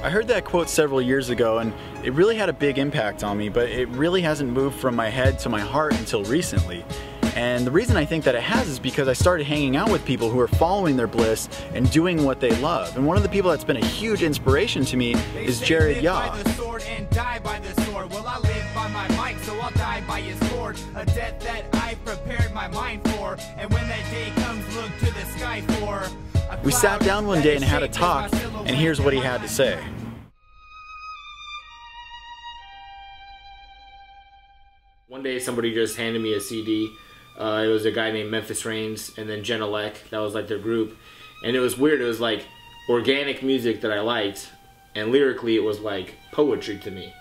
I heard that quote several years ago and it really had a big impact on me, but it really hasn't moved from my head to my heart until recently. And the reason I think that it has is because I started hanging out with people who are following their bliss and doing what they love. And one of the people that's been a huge inspiration to me is Jerid Yaw. We sat down one day and had a talk, and here's what he had to say. One day somebody just handed me a CD. It was a guy named Memphis Reigns and then Jenna Leck. That was like their group. And it was weird. It was like organic music that I liked. And lyrically it was like poetry to me.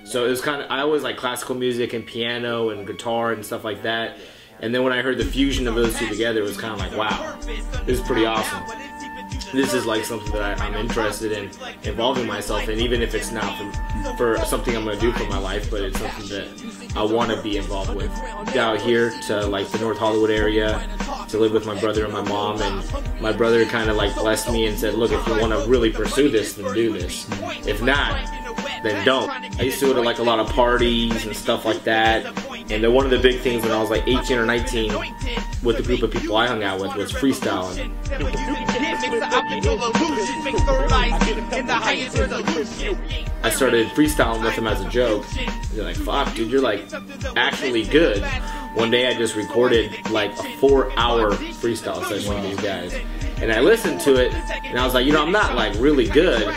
So it was kind of, I always like classical music and piano and guitar and stuff like that. And then when I heard the fusion of those two together, it was kind of like, wow, this is pretty awesome. This is like something that I'm interested in involving myself in, even if it's not for something I'm going to do for my life, but it's something that I want to be involved with. Out here to like the North Hollywood area to live with my brother and my mom, and my brother kind of like blessed me and said, look, if you want to really pursue this, then do this. If not, then don't. I used to go to like a lot of parties and stuff like that, and then one of the big things when I was like 18 or 19 with the group of people I hung out with was freestyling. I started freestyling with them as a joke. They're like, fuck dude, you're like actually good. One day I just recorded like a 4-hour freestyle session with these guys, and I listened to it and I was like, you know, I'm not like really good,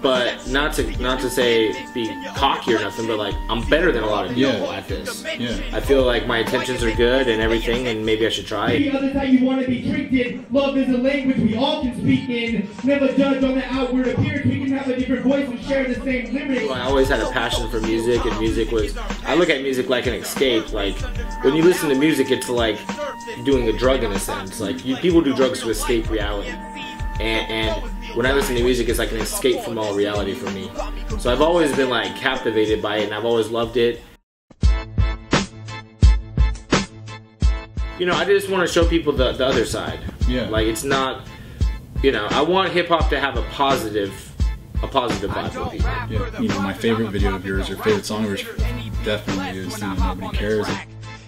but not to say be cocky or nothing, but like I'm better than a lot of people at this. I feel like my intentions are good and everything, and maybe I should try it. Others how you want to be treated. Love is a language we all can speak in. Never judge on the outward appearance. We can have a different voice and share the same lyrics. I always had a passion for music, and music was, I look at music like an escape. Like when you listen to music, it's like doing a drug in a sense. Like people do drugs to escape reality, and when I listen to music, it's like an escape from all reality for me. So I've always been like captivated by it, and I've always loved it. You know, I just want to show people the other side. Yeah. Like it's not, you know, I want hip hop to have a positive vibe for people. Yeah. You know, my favorite video of yours, or favorite song of yours, definitely is, you know, Nobody Cares.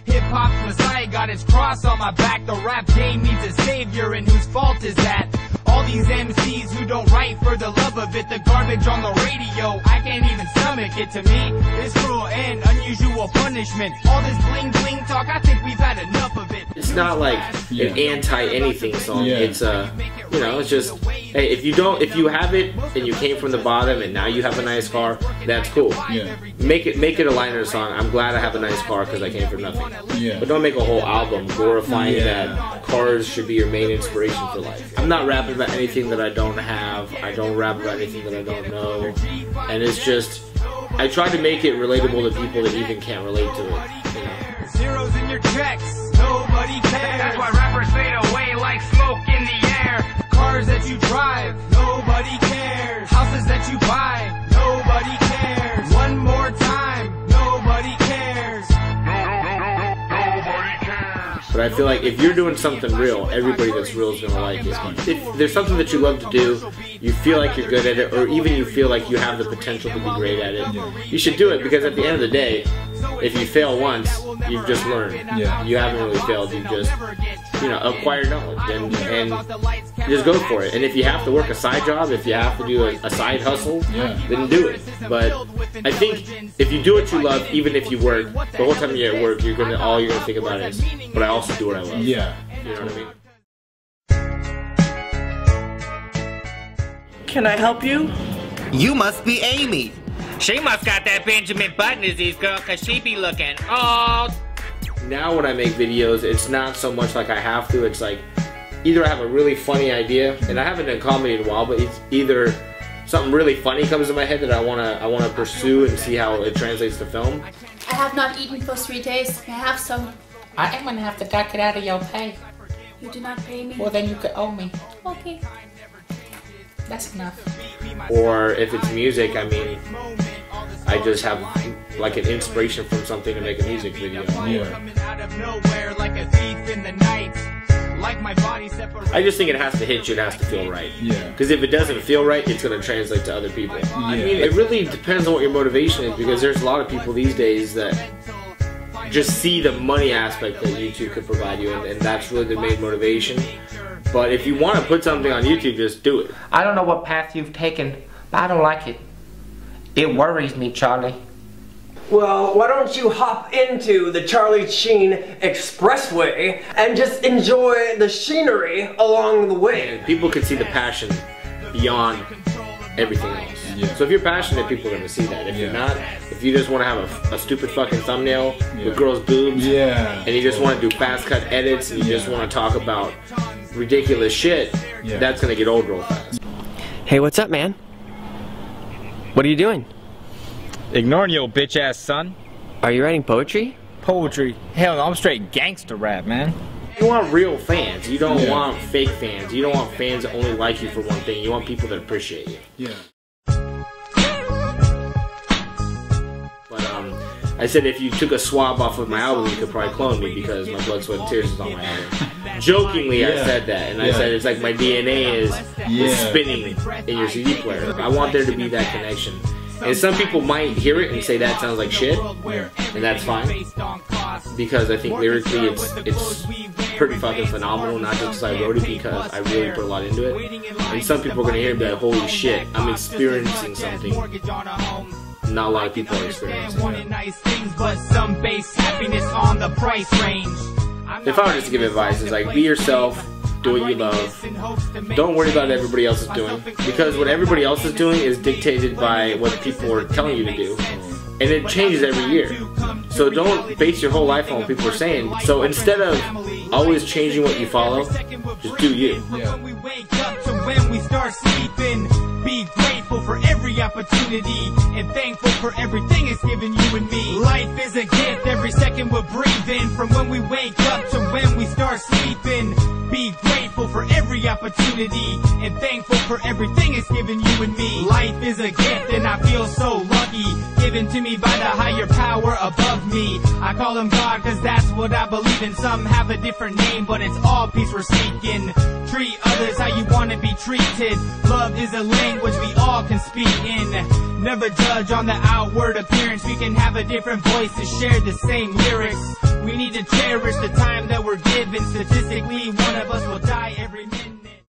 Hip-hop's Messiah got his cross on my back. The rap game needs a savior, and whose fault is that? All these MCs who don't write for the love of it, the garbage on the radio, I can't even stomach it. To me, it's cruel and unusual punishment. All this bling bling talk, I think we've had enough of it. It's not like an anti-anything song. It's you know, it's just, hey, if you have it and you came from the bottom and now you have a nice car, that's cool. Make it a liner song. I'm glad I have a nice car because I came from nothing. But don't make a whole album glorifying that cars should be your main inspiration for life. I'm not rapping about anything that I don't have. I don't rap about anything that I don't know. And it's just, I try to make it relatable to people that even can't relate to it. You know? Zeros in your checks, nobody cares. That's why rappers fade away like smoke in the air. Cars that you drive, nobody cares. Houses that you buy, nobody cares. One more time, nobody cares. Nobody cares. But I feel like if you're doing something real, everybody that's real is gonna like it. If there's something that you love to do, you feel like you're good at it, or even you feel like you have the potential to be great at it, you should do it, because at the end of the day, if you fail once, you've just learned. You haven't really failed, you've just, you know, acquired knowledge, and just go for it. And if you have to work a side job, if you have to do a side hustle, then do it. But I think if you do what you love, even if you work, the whole time you're at work, all you're gonna think about is, but I also do what I love. You know what I mean? Can I help you? You must be Amy. She must got that Benjamin Button disease, girl, cause she be looking old. Now when I make videos, it's not so much like I have to, it's like, either I have a really funny idea, and I haven't done comedy in a while, but it's either something really funny comes in my head that I wanna pursue and see how it translates to film. I have not eaten for 3 days. May I have some? I am gonna have to duck it out of your pay. You do not pay me? Well, then you could owe me. Okay. That's enough. Or if it's music, I mean, I just have like an inspiration from something to make a music video. like my body separate. I just think it has to hit you, it has to feel right. Yeah. Because if it doesn't feel right, it's going to translate to other people. I mean, it really depends on what your motivation is, because there's a lot of people these days that just see the money aspect that YouTube could provide you, and that's really the main motivation. But if you want to put something on YouTube, just do it. I don't know what path you've taken, but I don't like it. It worries me, Charlie. Well, why don't you hop into the Charlie Sheen Expressway and just enjoy the scenery along the way. And people can see the passion beyond everything else. Yeah. So if you're passionate, people are going to see that. If you're not, if you just want to have a stupid fucking thumbnail with girls' boobs, and you just want to do fast cut edits, and you just want to talk about ridiculous shit, that's going to get old real fast. Hey, what's up, man? What are you doing? Ignoring your bitch ass son. Are you writing poetry? Poetry? Hell no, I'm straight gangster rap, man. You want real fans. You don't want fake fans. You don't want fans that only like you for one thing. You want people that appreciate you. Yeah. But I said if you took a swab off of my album, you could probably clone me because my blood, sweat, and tears is on my album. Jokingly, I said that, and I said it's like my DNA is spinning in your CD player. I want there to be that connection. And some people might hear it and say that sounds like shit, and that's fine, because I think lyrically it's pretty fucking phenomenal, not just because I wrote it, because I really put a lot into it. And some people are going to hear it and be like, holy shit, I'm experiencing something not a lot of people are experiencing. If I were just to give advice, it's like, be yourself, do what you love, don't worry about what everybody else is doing, because what everybody else is doing is dictated by what people are telling you to do, and it changes every year. So don't base your whole life on what people are saying. So instead of always changing what you follow, just do you. Be grateful for every opportunity and thankful for everything it's given you and me. Life is a gift, every second we're breathing, from when we wake up to when we start sleeping. Be grateful for every opportunity and thankful for everything it's given you and me. Life is a gift and I feel so lucky, given to me by the higher power above me. I call him God cause that's what I believe in. Some have a different name, but it's all peace we're seeking. Treat others how you want to be treated. Love is a language we all can speak in. Never judge on the outward appearance. We can have a different voice to share the same lyrics. We need to cherish the time that we're given. Statistically, one of us will die every minute.